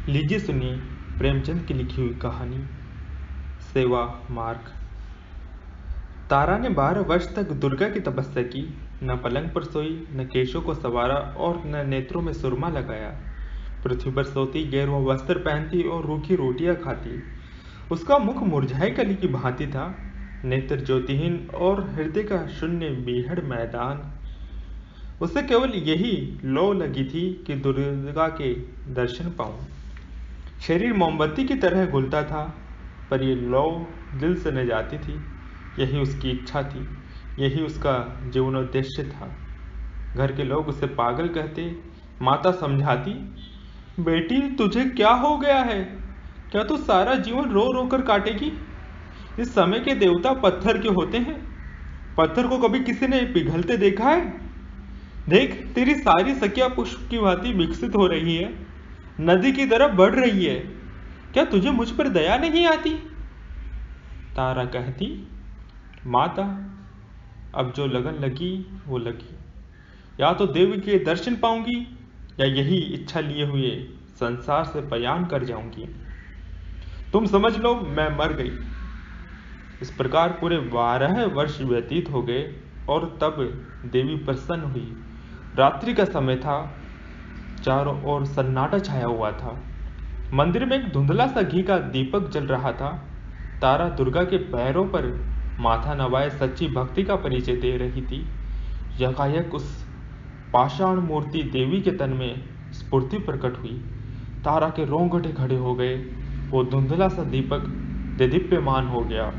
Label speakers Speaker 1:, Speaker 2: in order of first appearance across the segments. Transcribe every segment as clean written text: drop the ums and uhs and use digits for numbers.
Speaker 1: लीजिए सुनिए प्रेमचंद की लिखी हुई कहानी सेवा मार्ग। तारा ने 12 वर्ष तक दुर्गा की तपस्या की। न पलंग पर सोई, न केशों को संवारा और न नेत्रों में सुरमा लगाया। पृथ्वी पर सोती, गेरुआ वस्त्र पहनती और रूखी रोटियां खाती। उसका मुख मुरझाई कली की भांति था, नेत्र ज्योतिहीन और हृदय का शून्य बीहड़ मैदान। उसे केवल यही लौ लगी थी कि दुर्गा के दर्शन पाऊं। शरीर मोमबत्ती की तरह घुलता था, पर ये लौ दिल से न जाती थी। यही उसकी इच्छा थी, यही उसका जीवनोद्देश्य था। घर के लोग उसे पागल कहते। माता समझाती, बेटी तुझे क्या हो गया है? क्या तू सारा जीवन रो रो कर काटेगी? इस समय के देवता पत्थर के होते हैं। पत्थर को कभी किसी ने पिघलते देखा है? देख, तेरी सारी सखियां पुष्प की भांति विकसित हो रही है, नदी की तरफ बढ़ रही है। क्या तुझे मुझ पर दया नहीं आती? तारा कहती, माता, अब जो लगन लगी वो लगी। या तो देवी के दर्शन पाऊंगी या यही इच्छा लिए हुए संसार से पलायन कर जाऊंगी। तुम समझ लो मैं मर गई। इस प्रकार पूरे 12 वर्ष व्यतीत हो गए और तब देवी प्रसन्न हुई। रात्रि का समय था, चारों ओर सन्नाटा छाया हुआ था। मंदिर में एक धुंधला सा घी का दीपक जल रहा था। तारा दुर्गा के पैरों पर माथा नवाए सच्ची भक्ति का परिचय दे रही थी। यकायक उस पाषाण मूर्ति देवी के तन में स्फूर्ति प्रकट हुई। तारा के रोंगटे खड़े हो गए। वो धुंधला सा दीपक देदीप्यमान हो गया।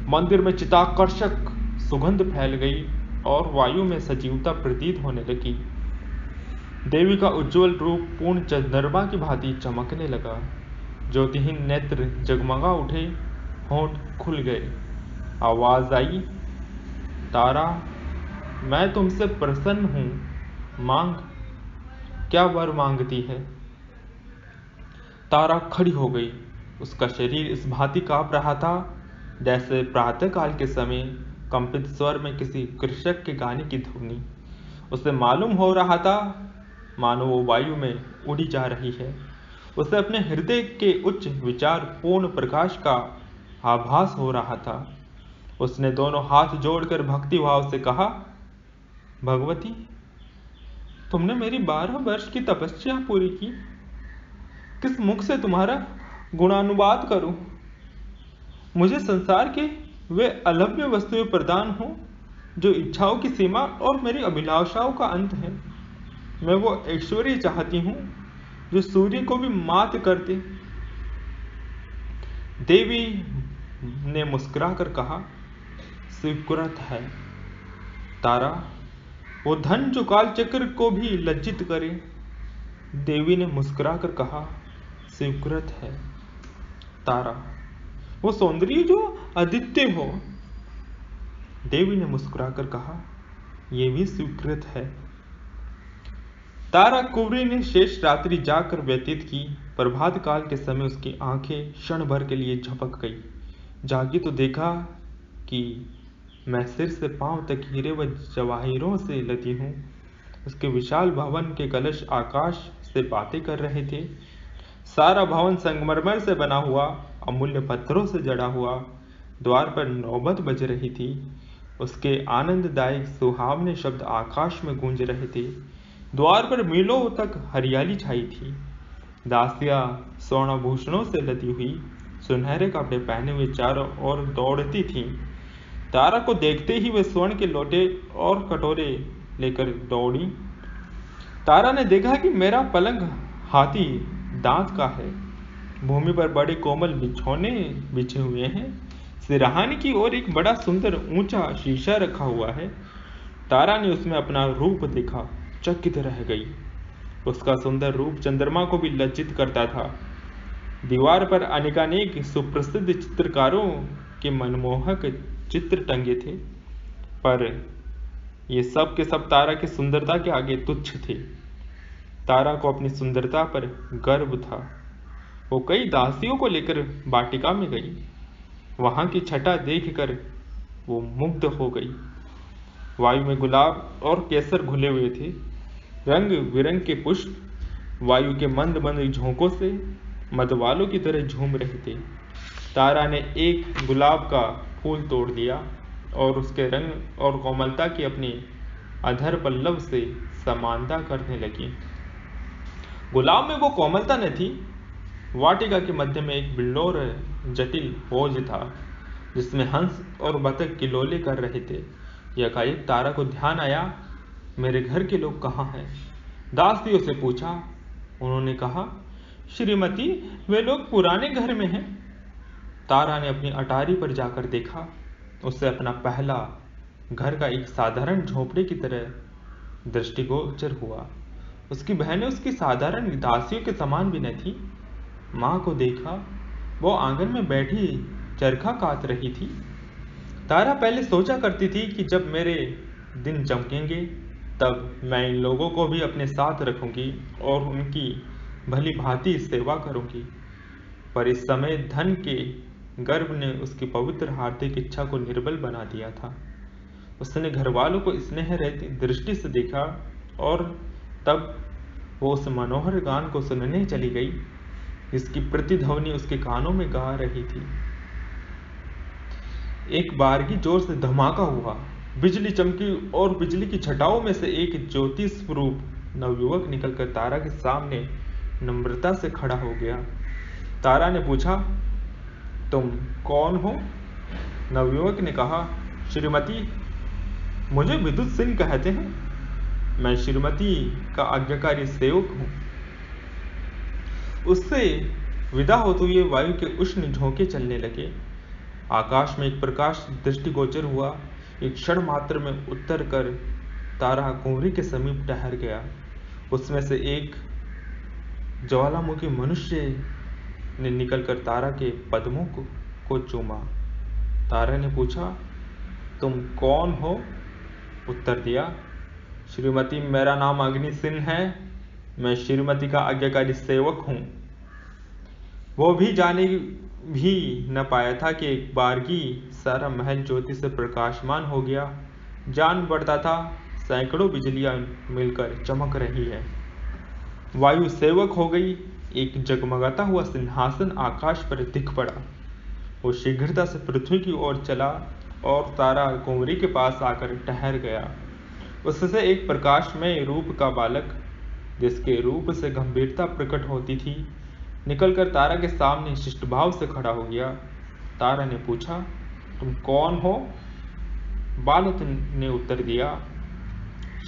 Speaker 1: मंदिर में चित्ताकर्षक सुगंध फैल गई और वायु में सजीवता प्रतीत होने लगी। देवी का उज्जवल रूप पूर्ण चंद्रमा की भांति चमकने लगा। ज्योतिहीन नेत्र जगमगा उठे, होंठ खुल गए। आवाज आई, तारा, मैं तुमसे प्रसन्न हूं, मांग। क्या वर मांगती है? तारा खड़ी हो गई। उसका शरीर इस भांति कांप रहा था जैसे प्रातःकाल के समय कंपित स्वर में किसी कृषक के गाने की ध्वनि। उसे मालूम हो रहा था मानो वो वायु में उड़ी जा रही है। उसे अपने हृदय के उच्च विचार पूर्ण प्रकाश का आभास हो रहा था। उसने दोनों हाथ जोड़कर भक्ति भाव से कहा, भगवती, तुमने मेरी 12 वर्ष की तपस्या पूरी की। किस मुख से तुम्हारा गुणानुवाद करूं? मुझे संसार के वे अलभ्य वस्तुएं प्रदान हो जो इच्छाओं की सीमा और मेरी अभिलाषाओं का अंत है। मैं वो ऐश्वर्य चाहती हूं जो सूर्य को भी मात कर दे। देवी ने मुस्कुराकर कहा, स्वीकृत है तारा, वो धन जो कालचक्र को भी लज्जित करे। देवी ने मुस्कुराकर कहा, स्वीकृत है तारा, वो सौंदर्य जो अद्वितीय हो। देवी ने मुस्कुराकर कहा, यह भी स्वीकृत है। तारा कुंवरी ने शेष रात्रि जाकर व्यतीत की। प्रभात काल के समय उसकी आंखें क्षण भर के लिए झपक गई। जागी तो देखा कि मैं सिर से पांव तक हीरे व जवाहिरों से लदी हूँ। उसके विशाल भवन के कलश आकाश से बातें कर रहे थे। सारा भवन संगमरमर से बना हुआ, अमूल्य पत्थरों से जड़ा हुआ। द्वार पर नौबत बज रही थी। उसके आनंददायक सुहावने शब्द आकाश में गूंज रहे थे। द्वार पर मीलों तक हरियाली छाई थी। दासियां स्वर्णाभूषणों से लदी हुई सुनहरे कपड़े पहने हुए चारों ओर दौड़ती थीं। तारा को देखते ही वे स्वर्ण के लोटे और कटोरे लेकर दौड़ी। तारा ने देखा कि मेरा पलंग हाथी दांत का है। भूमि पर बड़े कोमल बिछौने बिछे हुए हैं। सिरहाने की ओर एक बड़ा सुंदर ऊंचा शीशा रखा हुआ है। तारा ने उसमें अपना रूप देखा, चकित रह गई। उसका सुंदर रूप चंद्रमा को भी लज्जित करता था। दीवार पर अनेकानेक सुप्रसिद्ध चित्रकारों के मनमोहक चित्र टंगे थे, पर ये सब के सब तारा की सुंदरता के आगे तुच्छ थे। तारा को अपनी सुंदरता पर गर्व था। वो कई दासियों को लेकर वाटिका में गई। वहां की छटा देखकर वो मुग्ध हो गई। वायु में गुलाब और केसर घुले हुए थे। रंग बिरंग के पुष्प वायु के मंद मंद झोंकों से मतवालों की तरह झूम रहे थे। तारा ने एक गुलाब का फूल तोड़ दिया और उसके रंग और कोमलता की अपनी अधर पल्लव से समानता करने लगी। गुलाब में वो कोमलता न थी। वाटिका के मध्य में एक बिल्डोर जटिल भोज था जिसमें हंस और बतख किलोले कर रहे थे। एकाएक तारा को ध्यान आया, मेरे घर के लोग कहाँ हैं? दासियों से पूछा। उन्होंने कहा, श्रीमती, वे लोग पुराने घर में हैं। तारा ने अपनी अटारी पर जाकर देखा। उससे अपना पहला घर का एक साधारण झोपड़े की तरह दृष्टिगोचर हुआ। उसकी बहनें उसकी साधारण दासियों के समान भी न थी। माँ को देखा, वो आंगन में बैठी चरखा काट रही थी। तारा पहले सोचा करती थी कि जब मेरे दिन चमकेंगे तब मैं इन लोगों को भी अपने साथ रखूंगी और उनकी भली भांति सेवा करूंगी। पर इस समय धन के गर्व ने उसकी पवित्र हार्दिक इच्छा को निर्बल बना दिया था। उसने घर वालों को स्नेह रहती दृष्टि से देखा और तब वो उस मनोहर गान को सुनने चली गई जिसकी प्रतिध्वनि उसके कानों में गा रही थी। एक बारगी जोर से धमाका हुआ, बिजली चमकी और बिजली की छटाओं में से एक ज्योति स्वरूप नवयुवक निकलकर तारा के सामने नम्रता से खड़ा हो गया। तारा ने पूछा, तुम कौन हो? नवयुवक ने कहा, श्रीमती, मुझे विद्युत सिंह कहते हैं। मैं श्रीमती का आज्ञाकारी सेवक हूँ। उससे विदा होते हुए वायु के उष्ण झोंके चलने लगे। आकाश में एक प्रकाश दृष्टिगोचर हुआ। एक क्षण मात्र में उतर कर तारा कुंवरी के समीप ठहर गया। उसमें से एक ज्वालामुखी मनुष्य ने निकलकर तारा के पद्मों को चूमा। तारा ने पूछा, तुम कौन हो? उत्तर दिया, श्रीमती, मेरा नाम अग्नि सिंह है। मैं श्रीमती का आज्ञाकारी सेवक हूँ। वो भी जाने भी न पाया था कि एक बारगी सारा महल ज्योति से प्रकाशमान हो गया। जान पड़ता था सैकड़ों बिजलियां मिलकर चमक रही है। वायु सेवक हो गई। एक जगमगाता हुआ सिंहासन आकाश पर दिख पड़ा। वो शीघ्रता से पृथ्वी की ओर चला और तारा कुंवरी के पास आकर ठहर गया। उससे एक प्रकाशमय रूप का बालक, जिसके रूप से गंभीरता प्रकट होती थी, निकलकर तारा के सामने शिष्टभाव से खड़ा हो गया। तारा ने पूछा, तुम कौन हो? बालक ने उत्तर दिया,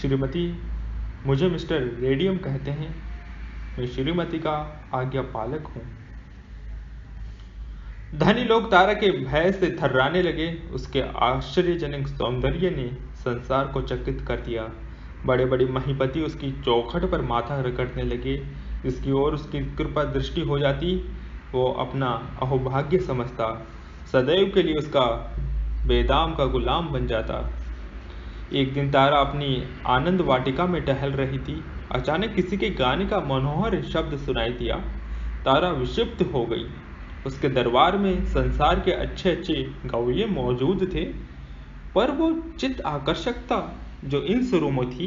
Speaker 1: श्रीमती, मुझे मिस्टर रेडियम कहते हैं। मैं श्रीमती का आज्ञा पालक हूँ। धनी लोग तारा के भय से थर्राने लगे। उसके आश्चर्यजनक सौंदर्य ने संसार को चकित कर दिया। बड़े बड़े महीपति उसकी चौखट पर माथा रगड़ने लगे। जिसकी ओर उसकी कृपा दृष्टि हो जाती वो अपना अहोभाग्य समझता, सदैव के लिए उसका बेदाम का गुलाम बन जाता। एक दिन तारा अपनी आनंद वाटिका में टहल रही थी। अचानक किसी के गाने का मनोहर शब्द सुनाई दिया। तारा विक्षिप्त हो गई। उसके दरबार में संसार के अच्छे अच्छे गवैये मौजूद थे, पर वो चित्त आकर्षकता जो इन सुरों में थी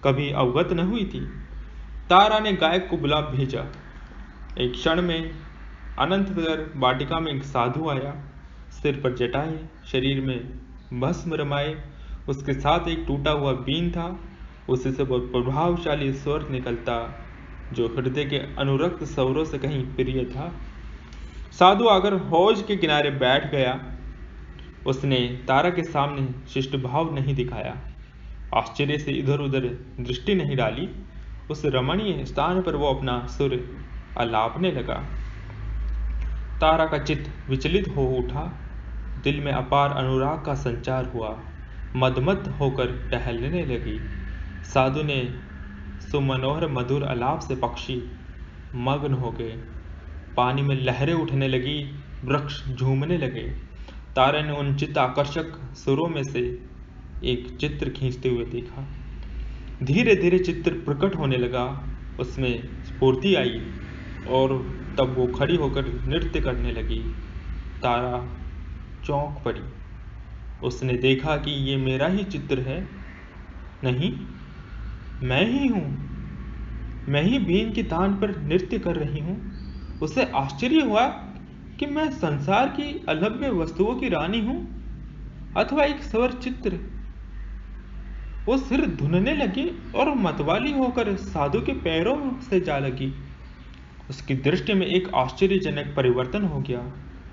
Speaker 1: कभी अवगत न हुई थी। तारा ने गायक को बुला भेजा। एक क्षण में अनंतर वाटिका में एक साधु आया। सिर पर जटाएं, शरीर में भस्म रमाए। उसके साथ एक टूटा हुआ बीन था। उसी से बहुत प्रभावशाली स्वर निकलता जो हृदय के अनुरक्त स्वरों से कहीं प्रिय था। साधु आकर हौज के किनारे बैठ गया। उसने तारा के सामने शिष्ट भाव नहीं दिखाया, आश्चर्य से इधर उधर दृष्टि नहीं डाली। उस रमणीय स्थान पर वो अपना सुर अलापने लगा। तारा का चित्त विचलित हो उठा। दिल में अपार अनुराग का संचार हुआ। मदमत होकर टहलने लगी। साधु ने सुमनोहर मधुर अलाप से पक्षी मग्न हो गए। पानी में लहरें उठने लगी, वृक्ष झूमने लगे। तारा ने उन चित्त आकर्षक सुरों में से एक चित्र खींचते हुए देखा। धीरे धीरे चित्र प्रकट होने लगा। उसमें स्फूर्ति आई और तब वो खड़ी होकर नृत्य करने लगी। तारा चौंक पड़ी। उसने देखा कि ये मेरा ही चित्र है। नहीं, मैं ही हूँ। मैं ही बीन की तान पर नृत्य कर रही हूँ। उसे आश्चर्य हुआ कि मैं संसार की अलभ्य वस्तुओं की रानी हूं अथवा एक स्वर चित्र। वो सिर धुनने लगी और मतवाली होकर साधु के पैरों से जा लगी। उसकी दृष्टि में एक आश्चर्यजनक परिवर्तन हो गया।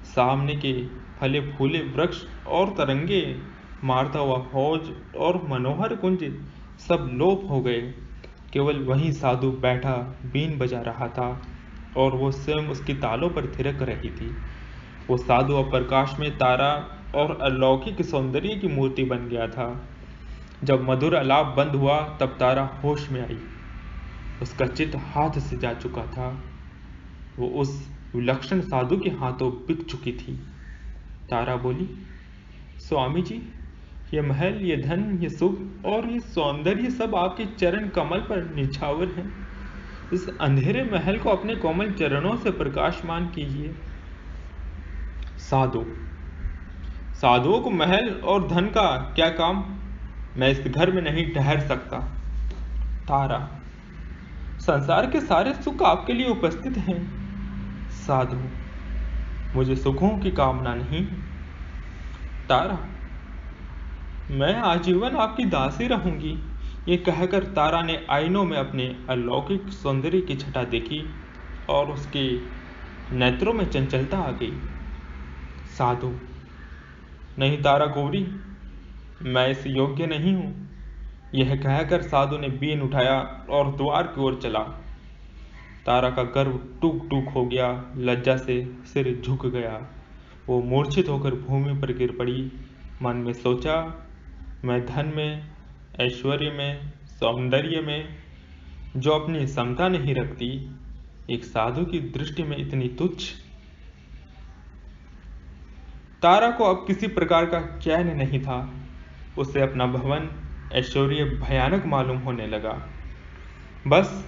Speaker 1: सामने के फले फूले वृक्ष और तरंगे मारता हुआ हौज और मनोहर कुंज सब लोप हो गए। केवल वही साधु बैठा बीन बजा रहा था और वो स्वयं उसकी तालों पर थिरक रही थी। वो साधु अब प्रकाश में तारा और अलौकिक सौंदर्य की मूर्ति बन गया था। जब मधुर आलाप बंद हुआ तब तारा होश में आई। उसका चित्त हाथ से जा चुका था। वो उस विलक्षण साधु के हाथों बिक चुकी थी। तारा बोली, स्वामी जी, ये महल, ये धन, ये सुख और ये सौंदर्य सब आपके चरण कमल पर निछावर हैं। इस अंधेरे महल को अपने कोमल चरणों से प्रकाशमान कीजिए। साधुओं को महल और धन का क्या काम? मैं इस घर में नहीं ठहर सकता। तारा, संसार के सारे सुख आपके लिए उपस्थित हैं। साधु, मुझे सुखों की कामना नहीं। तारा, मैं आजीवन आपकी दासी रहूंगी। ये कहकर तारा ने आईनों में अपने अलौकिक सौंदर्य की छटा देखी और उसके नेत्रों में चंचलता आ गई। साधु, नहीं तारा गौरी, मैं इस योग्य नहीं हूं। यह कहकर साधु ने बीन उठाया और द्वार की ओर चला। तारा का गर्व टूक टूक हो गया, लज्जा से सिर झुक गया। वो मूर्छित होकर भूमि पर गिर पड़ी। मन में सोचा, मैं धन में, ऐश्वर्य में, सौंदर्य में जो अपनी समता नहीं रखती, एक साधु की दृष्टि में इतनी तुच्छ। तारा को अब किसी प्रकार का चैन नहीं था। उसे अपना भवन, ऐश्वर्य भयानक मालूम होने लगा। बस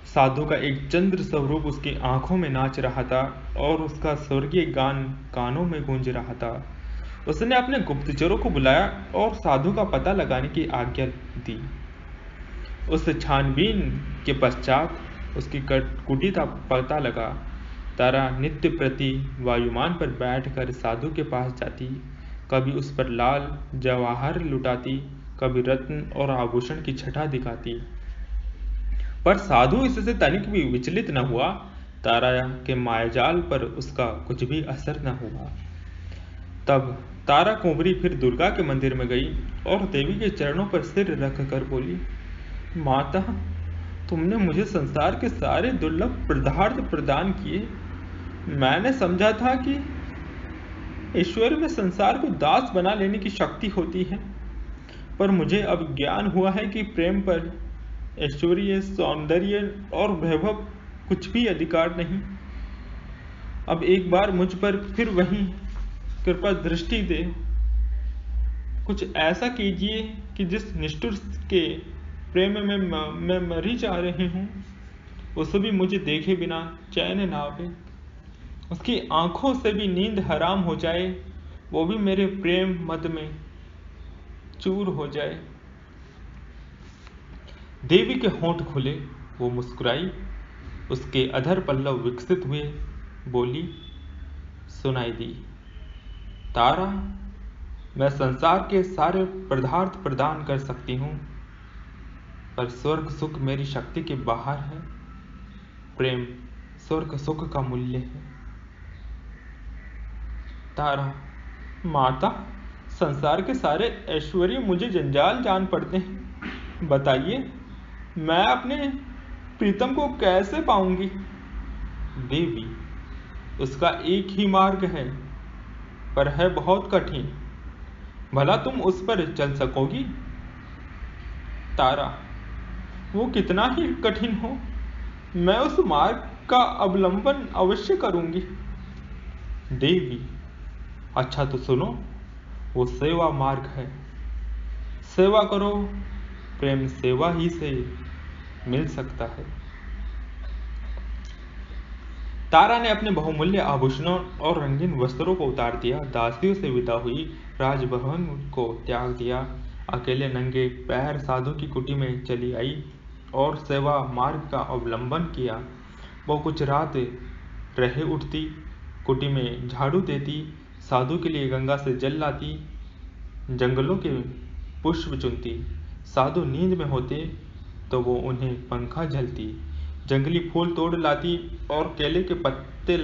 Speaker 1: साधु का एक चंद्र स्वरूप उसकी आंखों में नाच रहा था और उसका स्वर्गीय गान कानों में गूंज रहा था। उसने अपने गुप्तचरों को बुलाया और साधु का पता लगाने की आज्ञा दी। उस छानबीन के पश्चात उसकी कुटी का पता लगा। तारा नित्य प्रति वायुमान पर बैठकर साधु के पास जाती, कभी उस पर लाल जवाहर लुटाती, कभी रत्न और आभूषण की छटा दिखाती, पर साधु इससे तनिक भी विचलित न हुआ। तारा के मायाजाल पर उसका कुछ भी असर न हुआ। तब तारा कुंवरी फिर दुर्गा के मंदिर में गई और देवी के चरणों पर सिर रख कर बोली, माता, तुमने मुझे संसार के सारे दुर्लभ पदार्थ प्रदान किए। मैंने समझा था कि ईश्वर में संसार को दास बना लेने की शक्ति होती है, पर मुझे अब ज्ञान हुआ है कि प्रेम पर ऐश्वर्य, सौंदर्य और वैभव कुछ भी अधिकार नहीं। अब एक बार मुझ पर फिर वही कृपा दृष्टि दे। कुछ ऐसा कीजिए कि जिस निष्ठुर के प्रेम में मैं मरी जा रही हूँ, उसे भी मुझे देखे बिना चैन ना आवे। उसकी आंखों से भी नींद हराम हो जाए, वो भी मेरे प्रेम मद में चूर हो जाए। देवी के होंठ खुले, वो मुस्कुराई, उसके अधर पल्लव विकसित हुए, बोली, सुनाई दी, तारा, मैं संसार के सारे पदार्थ प्रदान कर सकती हूँ, पर स्वर्ग सुख मेरी शक्ति के बाहर है। प्रेम स्वर्ग सुख का मूल्य है। तारा, माता, संसार के सारे ऐश्वर्य मुझे जंजाल जान पड़ते हैं। बताइए, मैं अपने प्रीतम को कैसे पाऊंगी? देवी, उसका एक ही मार्ग है, पर है बहुत कठिन। भला तुम उस पर चल सकोगी? तारा, वो कितना ही कठिन हो, मैं उस मार्ग का अवलंबन अवश्य करूंगी। देवी, अच्छा तो सुनो, वो सेवा मार्ग है। सेवा करो, प्रेम सेवा ही से मिल सकता है। तारा ने अपने बहुमूल्य आभूषणों और रंगीन वस्त्रों को उतार दिया, दासियों से विदा हुई, राजभवन को त्याग दिया, अकेले नंगे पैर साधु की कुटी में चली आई और सेवा मार्ग का अवलंबन किया। वो कुछ रात रहे उठती, कुटी में झाड़ू देती, साधु के लिए गंगा से जल लाती, जंगलों के पुष्प चुनती। साधु नींद में होते तो वो उन्हें पंखा झलती, जंगली फूल तोड़ लाती और केले के पत्ते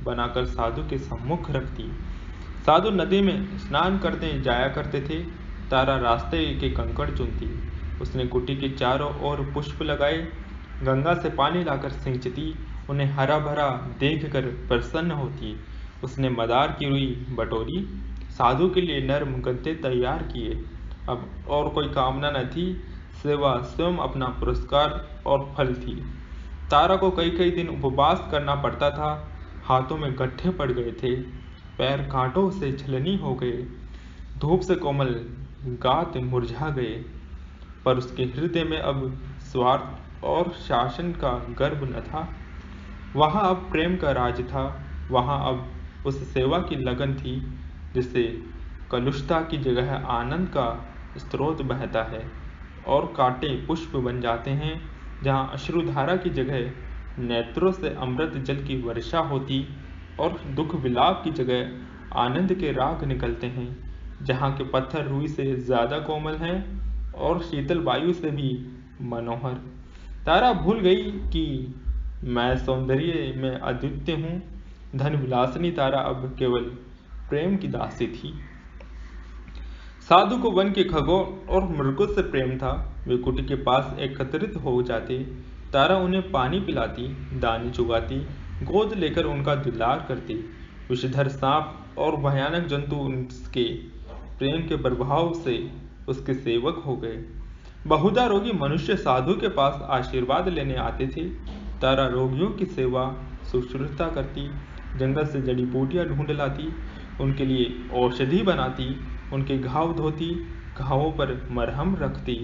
Speaker 1: बनाकर साधु के सम्मुख रखती। साधु नदी में स्नान करते जाया करते थे। तारा रास्ते के कंकड़ चुनती। उसने कुटी के चारों ओर पुष्प लगाए, गंगा से पानी लाकर सिंचती, उन्हें हरा भरा देखकर प्रसन्न होती। उसने मदार की रुई बटोरी, साधु के लिए नर्म गद्दे तैयार किए। अब और कोई कामना न थी, सेवा स्वयं अपना पुरस्कार और फल थी। तारा को कई कई दिन उपवास करना पड़ता था। हाथों में गड्ढे पड़ गए थे, पैर कांटों से छलनी हो गए, धूप से कोमल गात मुरझा गए। पर उसके हृदय में अब स्वार्थ और शासन का गर्व न था। वहाँ अब प्रेम का राज था। वहाँ अब उस सेवा की लगन थी जिससे कलुषता की जगह आनंद का स्रोत बहता है और कांटे पुष्प बन जाते हैं। जहाँ अश्रुधारा की जगह नेत्रों से अमृत जल की वर्षा होती और दुख विलाप की जगह आनंद के राग निकलते हैं। जहाँ के पत्थर रुई से ज्यादा कोमल हैं और शीतल वायु से भी मनोहर। तारा भूल गई कि मैं सौंदर्य में अद्वितीय हूँ। धन विलासिनी तारा अब केवल प्रेम की दासी थी। साधु को वन के खगों और मृगों से प्रेम था। वे कुटी के पास एकत्रित हो जाते। तारा उन्हें पानी पिलाती, दाने चुगाती, गोद लेकर उनका दुलार करती। विषधर सांप और भयानक जंतु उसके प्रेम के प्रभाव से उसके सेवक हो गए। बहुधा रोगी मनुष्य साधु के पास आशीर्वाद लेने आते थे। तारा रोगियों की सेवा शुश्रूषा करती, जंगल से जड़ी बूटियां ढूंढ लाती, उनके लिए औषधि बनाती, उनके घाव धोती, घावों पर मरहम रखती,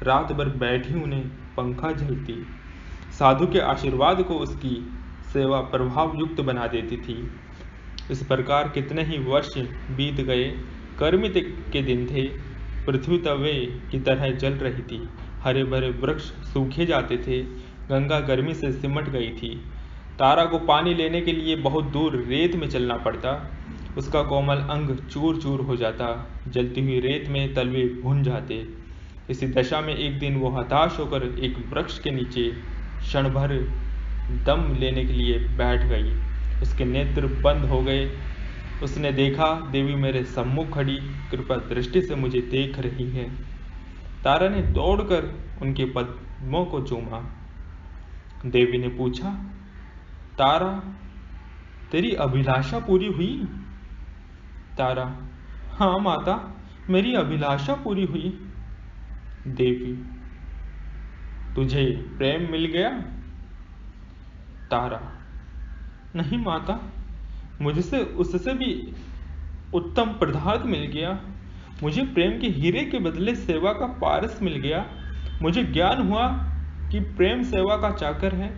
Speaker 1: रात भर बैठी उन्हें पंखा झलती। साधु के आशीर्वाद को उसकी सेवा प्रभाव युक्त बना देती थी। इस प्रकार कितने ही वर्ष बीत गए। गर्मी के दिन थे। पृथ्वी तवे की तरह जल रही थी। हरे भरे वृक्ष सूखे जाते थे। गंगा गर्मी से सिमट गई थी। तारा को पानी लेने के लिए बहुत दूर रेत में चलना पड़ता। उसका कोमल अंग चूर चूर हो जाता। जलती हुई रेत में तलवे भुन जाते। इसी दशा में एक दिन वो हताश होकर एक वृक्ष के नीचे क्षण भर दम लेने के लिए बैठ गई। उसके नेत्र बंद हो गए। उसने देखा, देवी मेरे सम्मुख खड़ी कृपा दृष्टि से मुझे देख रही है। तारा ने दौड़कर उनके पद्मों को चूमा। देवी ने पूछा, तारा, तेरी अभिलाषा पूरी हुई? तारा, हाँ माता, मेरी अभिलाषा पूरी हुई। देवी, तुझे प्रेम मिल गया? तारा, नहीं माता, मुझसे उससे भी उत्तम पदार्थ मिल गया। मुझे प्रेम के हीरे के बदले सेवा का पारस मिल गया। मुझे ज्ञान हुआ कि प्रेम सेवा का चाकर है।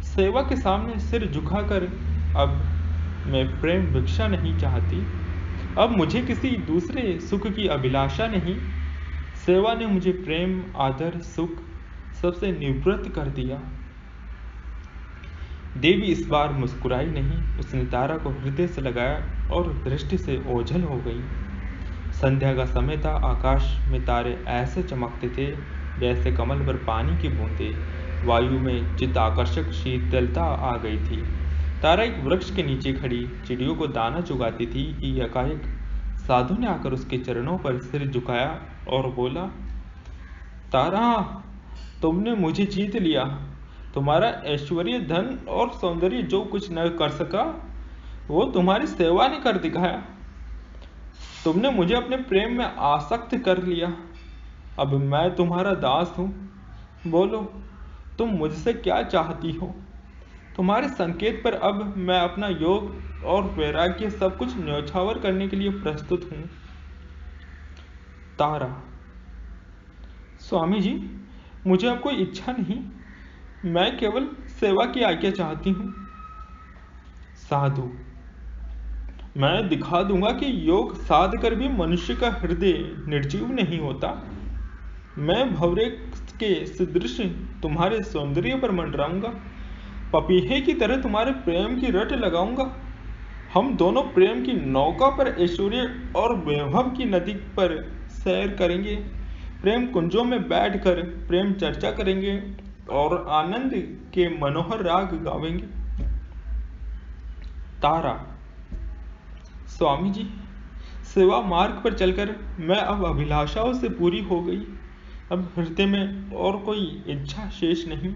Speaker 1: सेवा के सामने सिर झुकाकर अब मैं प्रेम भिक्षा नहीं चाहती। अब मुझे किसी दूसरे सुख की अभिलाषा नहीं। सेवा ने मुझे प्रेम, आदर, सुख सबसे निवृत्त कर दिया। देवी इस बार मुस्कुराई नहीं। उसने तारा को हृदय से लगाया और दृष्टि से ओझल हो गई। संध्या का समय था। आकाश में तारे ऐसे चमकते थे जैसे कमल पर पानी की बूंदें। वायु में चित्ताकर्षक शीतलता आ गई थी। तारा एक वृक्ष के नीचे खड़ी चिड़ियों को दाना चुगाती थी कि एकाएक साधु ने आकर उसके चरणों पर सिर झुकाया और बोला, तारा, तुमने मुझे जीत लिया। तुम्हारा ऐश्वर्य, धन और सौंदर्य जो कुछ न कर सका वो तुम्हारी सेवा ने कर दिखाया। तुमने मुझे अपने प्रेम में आसक्त कर लिया। अब मैं तुम्हारा दास हूँ। बोलो, तुम मुझसे क्या चाहती हो? तुम्हारे संकेत पर अब मैं अपना योग और वैराग्य सब कुछ न्यौछावर करने के लिए प्रस्तुत हूँ। तारा, स्वामी जी, मुझे अब कोई इच्छा नहीं। मैं केवल सेवा की आज्ञा चाहती हूँ। साधु, मैं दिखा दूंगा कि योग साध कर भी मनुष्य का हृदय निर्जीव नहीं होता। मैं भवरे के सदृश तुम्हारे सौंदर्य पर मंडराऊंगा। पपीहे की तरह तुम्हारे प्रेम की रट लगाऊंगा। हम दोनों प्रेम की नौका पर ऐश्वर्य और वैभव की नदी पर सैर करेंगे। प्रेम कुंजों में बैठकर प्रेम चर्चा करेंगे और आनंद के मनोहर राग गावेंगे। तारा, स्वामी जी, सेवा मार्ग पर चलकर मैं अब अभिलाषाओं से पूरी हो गई। अब हृदय में और कोई इच्छा शेष नहीं।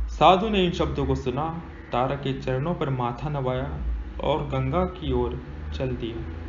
Speaker 1: साधु ने इन शब्दों को सुना, तारा के चरणों पर माथा नवाया और गंगा की ओर चल दिया।